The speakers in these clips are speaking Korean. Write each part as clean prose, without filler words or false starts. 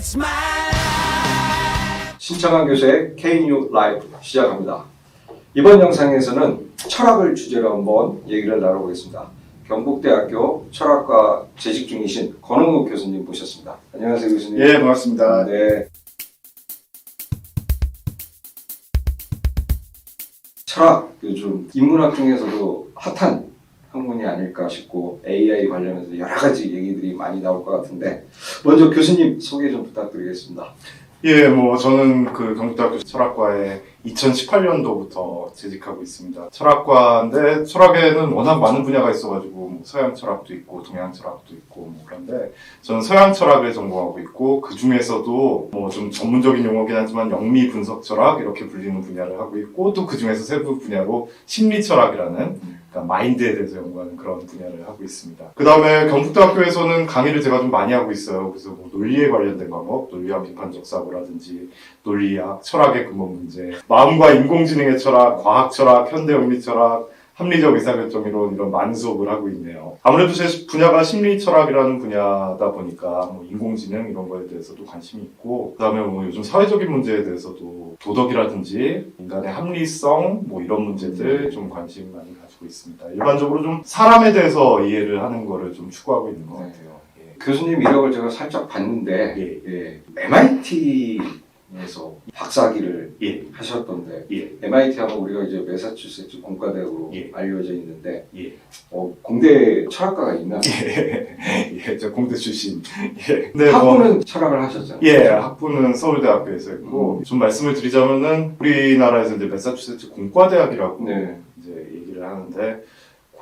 It's my life. 신창환 교수의 K-New 라이브 시작합니다. 이번 영상에서는 철학을 주제로 한번 얘기를 나눠보겠습니다. 경북대학교 철학과 재직 중이신 권홍욱 교수님 모셨습니다. 안녕하세요, 교수님. 예, 반갑습니다. 네. 철학, 요즘 인문학 중에서도 핫한 학문이 아닐까 싶고 AI 관련해서 여러 가지 얘기들이 많이 나올 것 같은데 먼저 교수님 소개 좀 부탁드리겠습니다. 예, 저는 그 경북대학교 철학과에 2018년도부터 재직하고 있습니다. 철학과인데 철학에는 워낙 많은 분야가 있어가지고 서양 철학도 있고 동양 철학도 있고 그런데 저는 서양 철학을 전공하고 있고 그 중에서도 좀 전문적인 용어긴 하지만 영미 분석 철학 이렇게 불리는 분야를 하고 있고 또 그 중에서 세부 분야로 심리 철학이라는 그러니까 마인드에 대해서 연구하는 그런 분야를 하고 있습니다. 그 다음에 경북대학교에서는 강의를 제가 좀 많이 하고 있어요. 그래서 논리에 관련된 과목, 논리와 비판적 사고라든지 논리학, 철학의 근본 문제, 마음과 인공지능의 철학, 과학 철학, 현대 영미 철학, 합리적 의사결정 이론 이런 많은 수업을 하고 있네요. 아무래도 제 분야가 심리 철학이라는 분야다 보니까 인공지능 이런 거에 대해서도 관심이 있고 그다음에 요즘 사회적인 문제에 대해서도 도덕이라든지 인간의 합리성 이런 문제들 좀 관심 많이 가지고 있습니다. 일반적으로 좀 사람에 대해서 이해를 하는 거를 좀 추구하고 있는 것 같아요. 예. 교수님 이력을 제가 살짝 봤는데 MIT에서 박사학위를 하셨던데 MIT 하면 우리가 이제 매사추세츠 공과대학으로 알려져 있는데 공대 철학과가 있나? 예, 저 공대 출신. 네, 학부는 철학을 하셨잖아요. 예, 학부는 서울대학교에서 했고 좀 말씀을 드리자면은 우리나라에서 이제 매사추세츠 공과대학이라고 이제 얘기를 하는데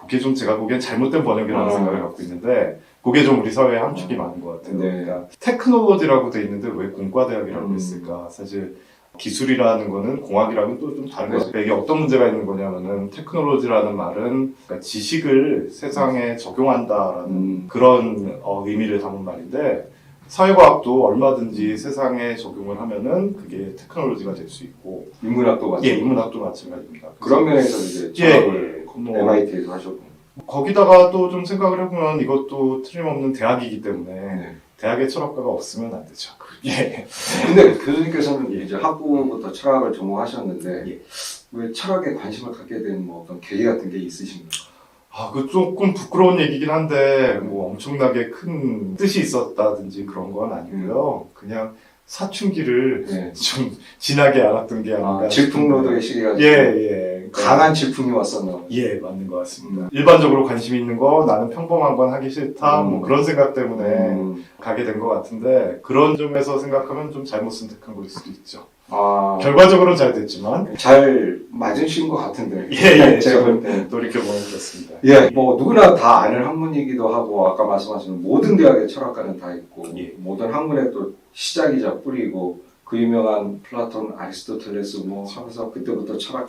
그게 좀 제가 보기엔 잘못된 번역이라는 생각을 갖고 있는데 그게 좀 우리 사회에 함축이 많은 것 같아요. 그러니까 테크놀로지라고 돼 있는데 왜 공과대학이라고 했을까? 사실 기술이라는 거는 공학이랑은 또 좀 다른 거죠. 이게 어떤 문제가 있는 거냐면은 테크놀로지라는 말은 그러니까 지식을 세상에 적용한다라는 그런 의미를 담은 말인데 사회과학도 얼마든지 세상에 적용을 하면은 그게 테크놀로지가 될 수 있고 인문학도 마찬가지입니다. 예, 인문학도 마찬가지입니다. 그런 면에서 이제 철학을 MIT에서 하셨고 거기다가 또 좀 생각을 해보면 이것도 틀림없는 대학이기 때문에 대학에 철학과가 없으면 안 되죠. 예. 근데 교수님께서는 이제 학부부터 철학을 전공하셨는데 왜 철학에 관심을 갖게 된 어떤 계기 같은 게 있으십니까? 그 조금 부끄러운 얘기긴 한데 엄청나게 큰 뜻이 있었다든지 그런 건 아니고요. 그냥 사춘기를 좀 진하게 알았던 게 아닌가. 질풍노도의 시기가 강한 질풍이 왔었나? 예, 맞는 것 같습니다. 일반적으로 관심 있는 거 나는 평범한 건 하기 싫다 그런 생각 때문에 가게 된 것 같은데 그런 점에서 생각하면 좀 잘못 선택한 걸 수도 있죠. 결과적으로는 잘 됐지만 잘 맞으신 것 같은데. 제가 볼 때 돌이켜보면 그렇습니다. 누구나 다 아는 학문이기도 하고 아까 말씀하신 모든 대학의 철학과는 다 있고 모든 학문의 또 시작이자 뿌리고 그 유명한 플라톤, 아리스토텔레스 하면서 그때부터 철학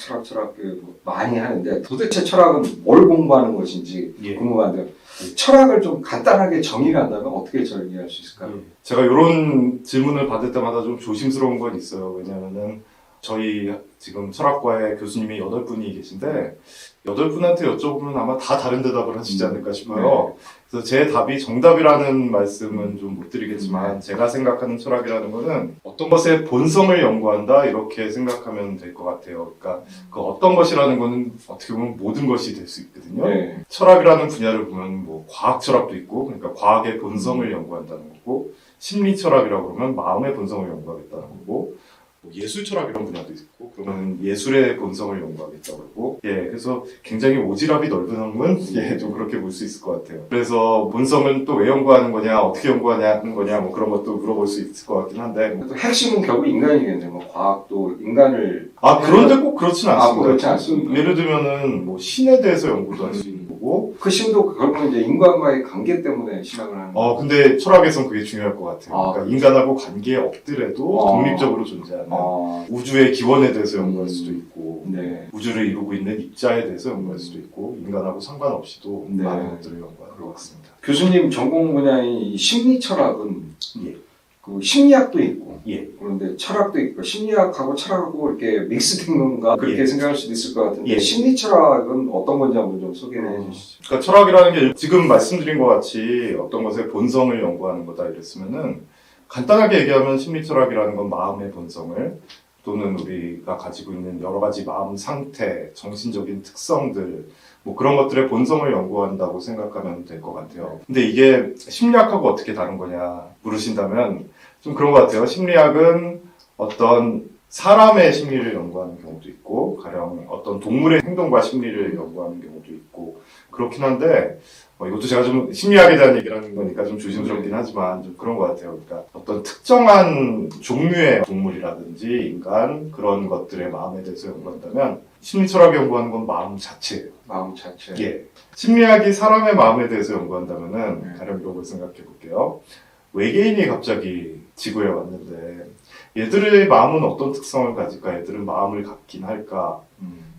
많이 하는데 도대체 철학은 뭘 공부하는 것인지 궁금한데 철학을 좀 간단하게 정의를 한다면 어떻게 정의할 수 있을까요? 제가 이런 질문을 받을 때마다 좀 조심스러운 건 있어요. 왜냐하면은 저희 지금 철학과에 교수님이 8분이 계신데 8분한테 여쭤보면 아마 다 다른 대답을 하시지 않을까 싶어요. 그래서 제 답이 정답이라는 말씀은 좀 못 드리겠지만 제가 생각하는 철학이라는 거는 어떤 것의 본성을 연구한다 이렇게 생각하면 될 것 같아요. 그러니까 그 어떤 것이라는 거는 어떻게 보면 모든 것이 될 수 있거든요. 철학이라는 분야를 보면 과학 철학도 있고 그러니까 과학의 본성을 연구한다는 거고 심리 철학이라고 그러면 마음의 본성을 연구하겠다는 거고 예술 철학 이런 분야도 있고 그러면 예술의 본성을 연구하겠다고 그러고 그래서 굉장히 오지랖이 넓은 학문 좀 그렇게 볼 수 있을 것 같아요. 그래서 본성은 또 왜 연구하는 거냐 어떻게 연구하는 거냐 그런 것도 물어볼 수 있을 것 같긴 한데 핵심은 결국 인간이겠네요. 과학도 인간을 그런데 꼭 그렇진 않습니다. 그렇지 않습니다. 예를 들면은 신에 대해서 연구도 할 수 있는 거고 그 신도 결국은 이제 인간과의 관계 때문에 시작을 하는 거예요. 근데 철학에선 그게 중요할 것 같아요. 그러니까 인간하고 관계 없더라도 독립적으로 존재하는 우주의 기원에 대해서 연구할 수도 있고 우주를 이루고 있는 입자에 대해서 연구할 수도 있고 인간하고 상관없이도 많은 것들을 연구하는 것 같습니다. 교수님 전공 분야인 심리 철학은 그 심리학도 있고 그런데 철학도 있고 심리학하고 철학하고 이렇게 믹스된 건가 그렇게 생각할 수도 있을 것 같은데 심리 철학은 어떤 건지 한번 좀 소개해 주시죠. 그러니까 철학이라는 게 지금 말씀드린 것 같이 어떤 것의 본성을 연구하는 거다 이랬으면은 간단하게 얘기하면 심리철학이라는 건 마음의 본성을 또는 우리가 가지고 있는 여러 가지 마음 상태, 정신적인 특성들 뭐 그런 것들의 본성을 연구한다고 생각하면 될 것 같아요. 근데 이게 심리학하고 어떻게 다른 거냐 물으신다면 좀 그런 것 같아요. 심리학은 어떤 사람의 심리를 연구하는 경우도 있고 가령 어떤 동물의 행동과 심리를 연구하는 경우도 있고 그렇긴 한데 이것도 제가 좀 심리학에 대한 얘기를 하는 거니까 좀 조심스럽긴 하지만 좀 그런 것 같아요. 그러니까 어떤 특정한 종류의 동물이라든지 인간 그런 것들의 마음에 대해서 연구한다면 심리철학이 연구하는 건 마음 자체예요. 마음 자체. 예. 심리학이 사람의 마음에 대해서 연구한다면은 가령 이런 걸 생각해 볼게요. 외계인이 갑자기 지구에 왔는데 얘들의 마음은 어떤 특성을 가질까? 얘들은 마음을 갖긴 할까?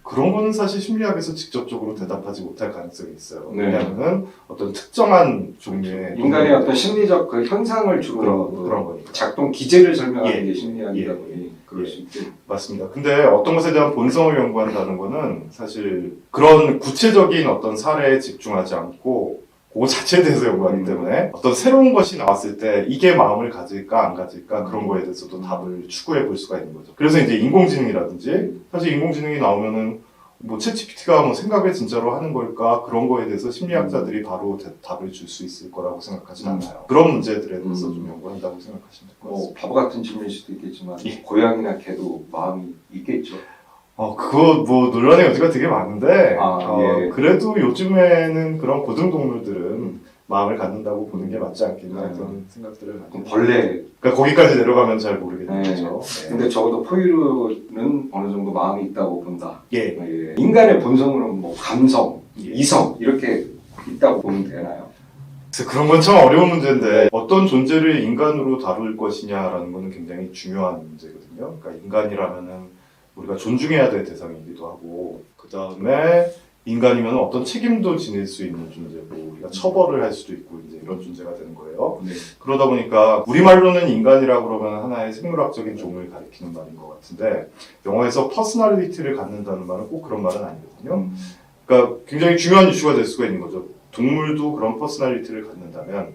그런 거는 사실 심리학에서 직접적으로 대답하지 못할 가능성이 있어요. 네. 왜냐하면 어떤 특정한 종류의 인간의 어떤 심리적 그 현상을 주로 그런 거니까. 작동 기제를 설명하는 예. 게 심리학이다 예. 보니 그럴 수 있죠. 맞습니다. 근데 어떤 것에 대한 본성을 연구한다는 거는 사실 그런 구체적인 어떤 사례에 집중하지 않고 그 자체에 대해서 연구하기 때문에 어떤 새로운 것이 나왔을 때 이게 마음을 가질까 안 가질까 그런 거에 대해서도 답을 추구해 볼 수가 있는 거죠. 그래서 이제 인공지능이라든지 사실 인공지능이 나오면은 뭐 챗GPT가 뭐 생각을 진짜로 하는 걸까 그런 거에 대해서 심리학자들이 바로 답을 줄 수 있을 거라고 생각하진 않아요. 그런 문제들에 대해서 좀 연구한다고 생각하시면 될 것 같습니다. 바보 같은 질문일 수도 있겠지만 예. 고양이나 개도 마음이 있겠죠. 그거 뭐 논란의 여지가 되게 많은데 예. 그래도 요즘에는 그런 고등동물들은 마음을 갖는다고 보는 게 맞지 않겠나 그런 생각들을 많이 그럼 벌레. 그러니까 거기까지 내려가면 잘 모르겠는 네. 거죠. 근데 적어도 포유류는 어느 정도 마음이 있다고 본다. 예. 예. 인간의 본성으로는 뭐 감성, 예. 이성 이렇게 있다고 보면 되나요? 그래서 그런 건 참 어려운 문제인데 어떤 존재를 인간으로 다룰 것이냐라는 거는 굉장히 중요한 문제거든요. 그러니까 인간이라면은 우리가 존중해야 될 대상이기도 하고 그 다음에 인간이면 어떤 책임도 지닐 수 있는 존재고 우리가 처벌을 할 수도 있고 이제 이런 존재가 되는 거예요. 네. 그러다 보니까 우리말로는 인간이라고 그러면 하나의 생물학적인 종을 가리키는 말인 것 같은데 영어에서 퍼스널리티를 갖는다는 말은 꼭 그런 말은 아니거든요. 그러니까 굉장히 중요한 이슈가 될 수가 있는 거죠. 동물도 그런 퍼스널리티를 갖는다면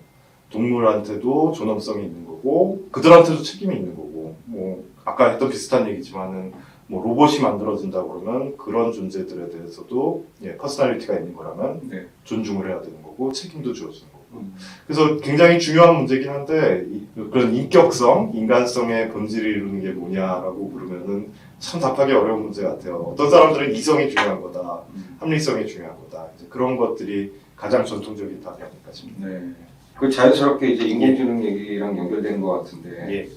동물한테도 존엄성이 있는 거고 그들한테도 책임이 있는 거고 뭐 아까 했던 비슷한 얘기지만은 뭐 로봇이 만들어진다 그러면 그런 존재들에 대해서도 퍼스널리티가 있는 거라면 네. 존중을 해야 되는 거고 책임도 주어지는 거고 그래서 굉장히 중요한 문제긴 한데 그런 인격성, 인간성의 본질을 이루는 게 뭐냐라고 물으면은 참 답하기 어려운 문제 같아요. 어떤 사람들은 이성이 중요한 거다, 합리성이 중요한 거다. 이제 그런 것들이 가장 전통적인 답이 아닐까 싶습니다. 네. 그 자연스럽게 이제 인공지능 얘기랑 연결되는 것 같은데 예.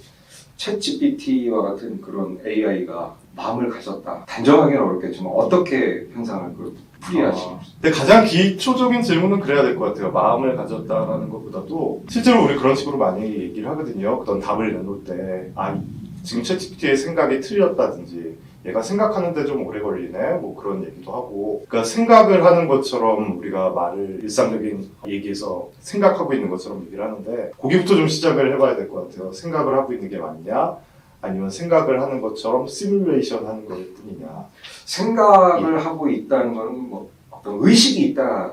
챗GPT와 같은 그런 AI가 마음을 가졌다. 단정하기는 어렵겠지만 어떻게 현상을 풀이하시나요? 근데 가장 기초적인 질문은 그래야 될 것 같아요. 마음을 가졌다라는 것보다도 실제로 우리 그런 식으로 많이 얘기를 하거든요. 어떤 답을 내놓을 때 지금 챗GPT의 생각이 틀렸다든지 얘가 생각하는데 좀 오래 걸리네 뭐 그런 얘기도 하고 그러니까 생각을 하는 것처럼 우리가 말을 일상적인 얘기에서 생각하고 있는 것처럼 얘기를 하는데 거기부터 좀 시작을 해봐야 될 것 같아요. 생각을 하고 있는 게 맞냐 아니면 생각을 하는 것처럼 시뮬레이션 하는 것 뿐이냐. 생각을 하고 있다는 거는 뭐 어떤 의식이 있다는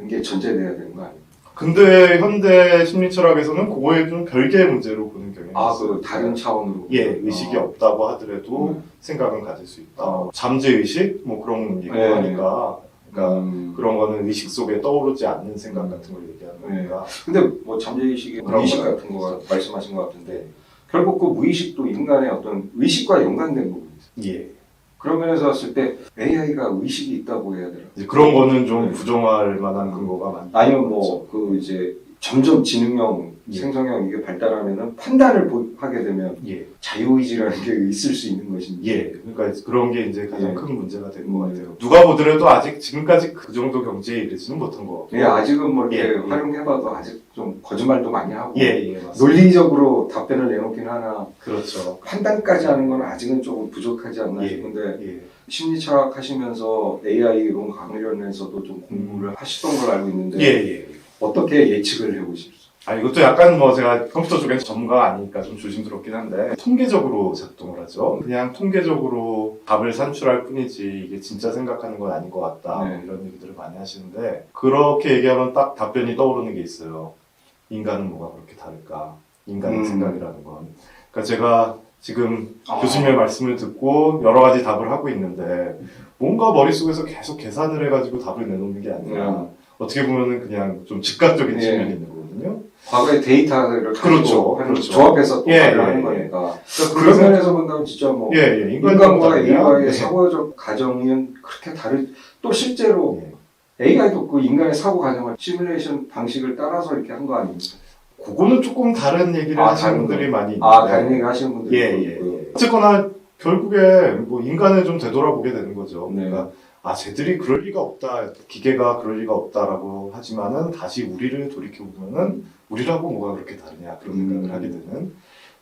게 전제돼야 되는 거 아니에요? 근데 현대 심리철학에서는 그거에 좀 별개의 문제로 보는 경향이 있어요. 그 다른 차원으로. 의식이 없다고 하더라도 생각은 가질 수 있다. 잠재의식? 뭐 그런 얘기를 네. 하니까. 그러니까 그런 거는 의식 속에 떠오르지 않는 생각 같은 걸 얘기하는 거니까. 근데 뭐 잠재의식이 무의식 같은 거 말씀하신 것 같은데 결국 그 무의식도 인간의 어떤 의식과 연관된 부분이 있어요. 예. 그런 면에서 봤을 때 AI가 의식이 있다고 해야 되나? 이제 그런 거는 좀 부정할 만한 근거가 많다. 아니면 뭐 그 이제 점점 지능형, 생성형 이게 발달하면은 판단을 하게 되면 자유의지라는 게 있을 수 있는 것인지. 그러니까 그런 게 이제 가장 큰 문제가 되는 것 같아요. 누가 보더라도 아직 지금까지 그 정도 경지에 이르지는 못한 것 같고. 아직은 뭐 이렇게 활용해봐도 아직 좀 거짓말도 많이 하고. 맞습니다. 논리적으로 답변을 내놓긴 하나. 그렇죠. 판단까지 하는 건 아직은 조금 부족하지 않나 싶은데. 심리철학 하시면서 AI론 관련해서도 좀 공부를 하시던 걸 알고 있는데. 어떻게 예측을 해보십시오? 이것도 약간 뭐 제가 컴퓨터 쪽엔 전문가가 아니니까 좀 조심스럽긴 한데 통계적으로 작동을 하죠. 그냥 통계적으로 답을 산출할 뿐이지 이게 진짜 생각하는 건 아닌 것 같다. 뭐 이런 얘기들을 많이 하시는데 그렇게 얘기하면 딱 답변이 떠오르는 게 있어요. 인간은 뭐가 그렇게 다를까? 인간의 생각이라는 건. 그러니까 제가 지금 아. 교수님의 말씀을 듣고 여러 가지 답을 하고 있는데 뭔가 머릿속에서 계속 계산을 해가지고 답을 내놓는 게 아니라 어떻게 보면은 그냥 좀 즉각적인 측면이 있는 거거든요. 과거의 데이터를 그렇죠. 가지고 그렇죠. 조합해서 또 예, 말을 하는 예, 거니까. 그러니까 그런 면에서 본다면 진짜 뭐 인간과 AI의 네. 사고적 과정은 그렇게 또 실제로 예. AI도 그 인간의 사고 과정을 시뮬레이션 방식을 따라서 이렇게 한 거 아닙니까? 그거는 조금 다른 얘기를 하시는 다른 분들이 많이 있는데 다른 얘기 하시는 분들이 있고. 어쨌거나 결국에 뭐 인간을 좀 되돌아보게 되는 거죠. 네. 그러니까 쟤들이 그럴 리가 없다, 기계가 그럴 리가 없다라고 하지만은 다시 우리를 돌이켜보면은 우리라고 뭐가 그렇게 다르냐 그런 생각을 하게 되는.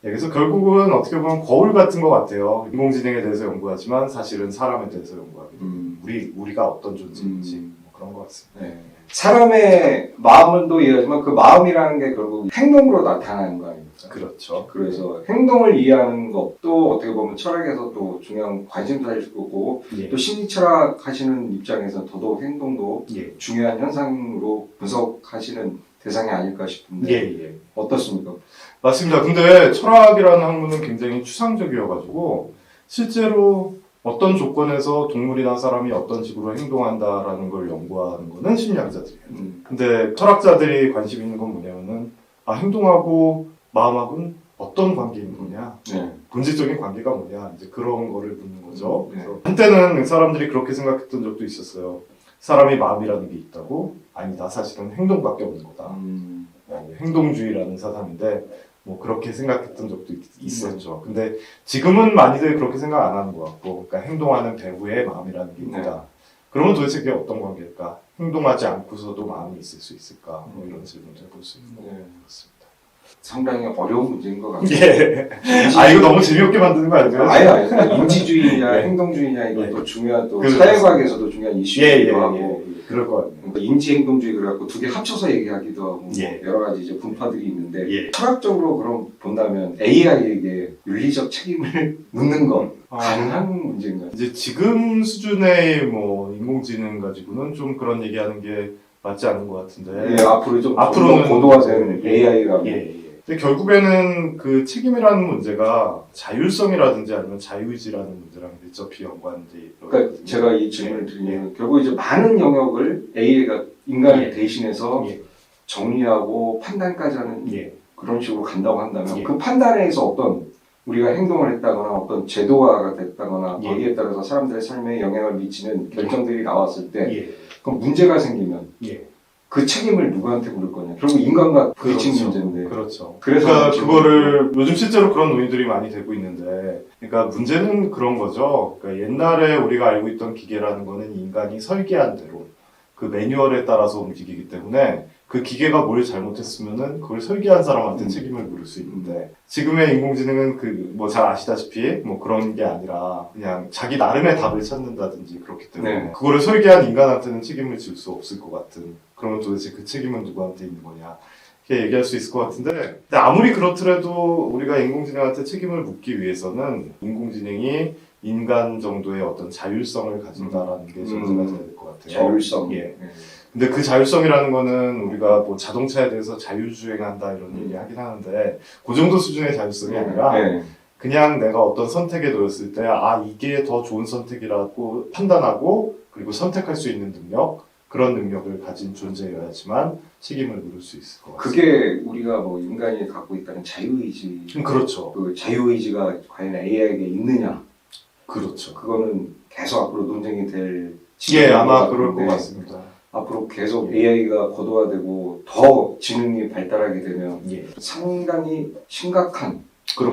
그래서 결국은 어떻게 보면 거울 같은 것 같아요. 인공지능에 대해서 연구하지만 사실은 사람에 대해서 연구하게 되는. 우리가 어떤 존재인지 뭐 그런 것 같습니다. 네. 사람의 마음도 이해하지만 그 마음이라는 게 결국 행동으로 나타나는 거 아닙니까? 그렇죠. 그래서 행동을 이해하는 것도 어떻게 보면 철학에서 또 중요한 관심사일 거고 예. 또 심리 철학 하시는 입장에서 더더욱 행동도 예. 중요한 현상으로 분석하시는 대상이 아닐까 싶은데 예. 어떻습니까? 맞습니다. 근데 철학이라는 학문은 굉장히 추상적이어가지고 실제로 어떤 조건에서 동물이나 사람이 어떤 식으로 행동한다라는 걸 연구하는 거는 심리학자들이에요. 근데 철학자들이 관심 있는 건 뭐냐면은 행동하고 마음하고는 어떤 관계인 거냐, 네. 본질적인 관계가 뭐냐, 이제 그런 거를 묻는 거죠. 네. 그래서 한때는 사람들이 그렇게 생각했던 적도 있었어요. 사람이 마음이라는 게 있다고? 아니다. 사실은 행동밖에 없는 거다. 행동주의라는 사상인데 뭐 그렇게 생각했던 적도 있었죠. 근데 지금은 많이들 그렇게 생각 안 하는 것 같고, 그러니까 행동하는 배후에 마음이라는 게 있다. 그러면 도대체 그게 어떤 관계일까? 행동하지 않고서도 마음이 있을 수 있을까? 뭐 이런 질문도 해볼 수 있는 것 같습니다. 상당히 어려운 문제인 것 같아요. 예. 이거 너무 재미없게 만드는 거 아니에요? 아니, 인지주의냐 예. 행동주의냐 이것도 중요한 또 그렇죠. 사회과학에서도 중요한 이슈이기도 하고 그럴 것 같아요. 인지행동주의 그래갖고 두 개 합쳐서 얘기하기도 하고 예. 여러 가지 이제 분파들이 있는데 예. 철학적으로 그럼 본다면 AI에게 윤리적 책임을 묻는 건 가능한 문제인가요? 이제 지금 수준의 뭐 인공지능 가지고는 좀 그런 얘기하는 게 맞지 않는 것 같은데. 예, 앞으로는 좀 고도화되는 AI라고. 근데 결국에는 그 책임이라는 문제가 자율성이라든지 아니면 자유의지라는 문제랑 밀접히 연관돼 있거든요. 그러니까 제가 이 질문을 드리면 결국 이제 많은 영역을 AI가 인간을 대신해서 정리하고 판단까지 하는 그런 식으로 간다고 한다면 그 판단에서 어떤 우리가 행동을 했다거나 어떤 제도화가 됐다거나 거기에 따라서 사람들의 삶에 영향을 미치는 결정들이 나왔을 때 그럼 문제가 생기면 그 책임을 누구한테 물을 거냐? 결국 인간과 부딪힌 문제인데. 그렇죠. 그래서 그러니까 그거를 요즘 실제로 그런 논의들이 많이 되고 있는데, 그러니까 문제는 그런 거죠. 그러니까 옛날에 우리가 알고 있던 기계라는 거는 인간이 설계한 대로 그 매뉴얼에 따라서 움직이기 때문에 그 기계가 뭘 잘못했으면은 그걸 설계한 사람한테 책임을 물을 수 있는데, 지금의 인공지능은 그 뭐 잘 아시다시피 뭐 그런 게 아니라 그냥 자기 나름의 답을 찾는다든지 그렇기 때문에 그거를 설계한 인간한테는 책임을 질 수 없을 것 같은. 그러면 도대체 그 책임은 누구한테 있는 거냐 이렇게 얘기할 수 있을 것 같은데, 근데 아무리 그렇더라도 우리가 인공지능한테 책임을 묻기 위해서는 인공지능이 인간 정도의 어떤 자율성을 가진다라는 게 전제가 돼야 될 것 같아요. 자율성. 근데 그 자율성이라는 거는 우리가 뭐 자동차에 대해서 자율주행한다 이런 얘기 하긴 하는데 그 정도 수준의 자율성이 아니라 그냥 내가 어떤 선택에 놓였을 때 이게 더 좋은 선택이라고 판단하고 그리고 선택할 수 있는 능력, 그런 능력을 가진 존재여야지만 책임을 물을 수 있을 것 같아요. 그게 우리가 뭐 인간이 갖고 있다는 자유의지. 그렇죠. 그 자유의지가 과연 AI에게 있느냐? 그렇죠. 그거는 계속 앞으로 논쟁이 될. 아마 그럴 것 같습니다. 앞으로 계속 AI가 고도화되고 더 지능이 발달하게 되면 상당히 심각한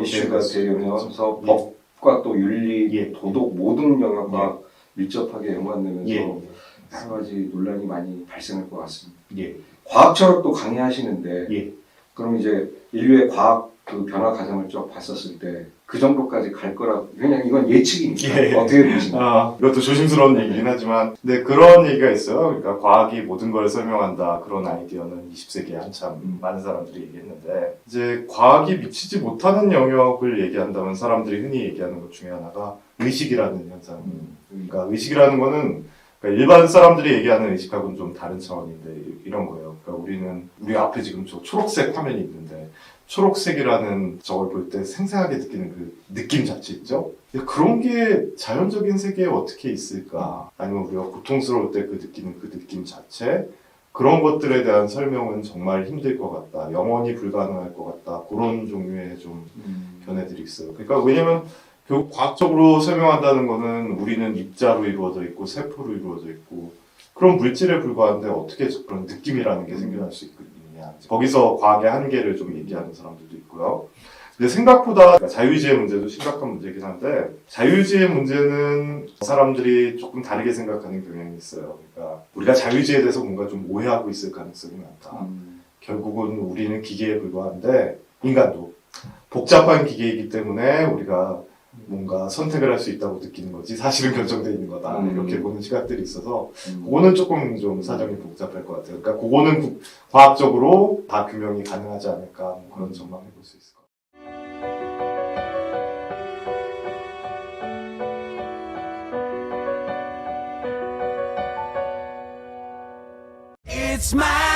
이슈가 되면서 법과 또 윤리, 도덕 모든 영역과 밀접하게 연관되면서 여러 가지 논란이 많이 발생할 것 같습니다. 과학 철학도 강의하시는데 그럼 이제 인류의 과학 그 변화 과정을 쭉 봤었을 때 그 정도까지 갈 거라 그냥 이건 예측이니까 어떻게 보시나요? 이것도 조심스러운 얘기긴 하지만 근데 그런 얘기가 있어요. 그러니까 과학이 모든 걸 설명한다 그런 아이디어는 20세기에 한참 많은 사람들이 얘기했는데, 이제 과학이 미치지 못하는 영역을 얘기한다면 사람들이 흔히 얘기하는 것 중에 하나가 의식이라는 현상. 그러니까 의식이라는 거는 그러니까 일반 사람들이 얘기하는 의식하고는 좀 다른 차원인데 이런 거예요. 그러니까 우리 앞에 지금 저 초록색 화면이 있는데 초록색이라는 저걸 볼 때 생생하게 느끼는 그 느낌 자체 있죠? 근데 그런 게 자연적인 세계에 어떻게 있을까? 아니면 우리가 고통스러울 때 그 느끼는 그 느낌 자체? 그런 것들에 대한 설명은 정말 힘들 것 같다. 영원히 불가능할 것 같다. 그런 종류의 좀 견해들이 있어요. 그러니까 왜냐면 결국 과학적으로 설명한다는 거는 우리는 입자로 이루어져 있고 세포로 이루어져 있고 그런 물질에 불과한데 어떻게 그런 느낌이라는 게 생겨날 수 있겠느냐. 거기서 과학의 한계를 좀 얘기하는 사람들도 있고요. 근데 생각보다 자유의지의 문제도 심각한 문제긴 한데 자유의지의 문제는 사람들이 조금 다르게 생각하는 경향이 있어요. 그러니까 우리가 자유의지에 대해서 뭔가 좀 오해하고 있을 가능성이 많다. 결국은 우리는 기계에 불과한데 인간도 복잡한 기계이기 때문에 우리가 뭔가 선택을 할 수 있다고 느끼는 거지 사실은 결정되어 있는 거다 이렇게 보는 시각들이 있어서 그거는 조금 좀 사정이 복잡할 것 같아요. 그러니까 그거는 과학적으로 다 규명이 가능하지 않을까 뭐 그런 전망해 볼 수 있을 것 같아요. It's my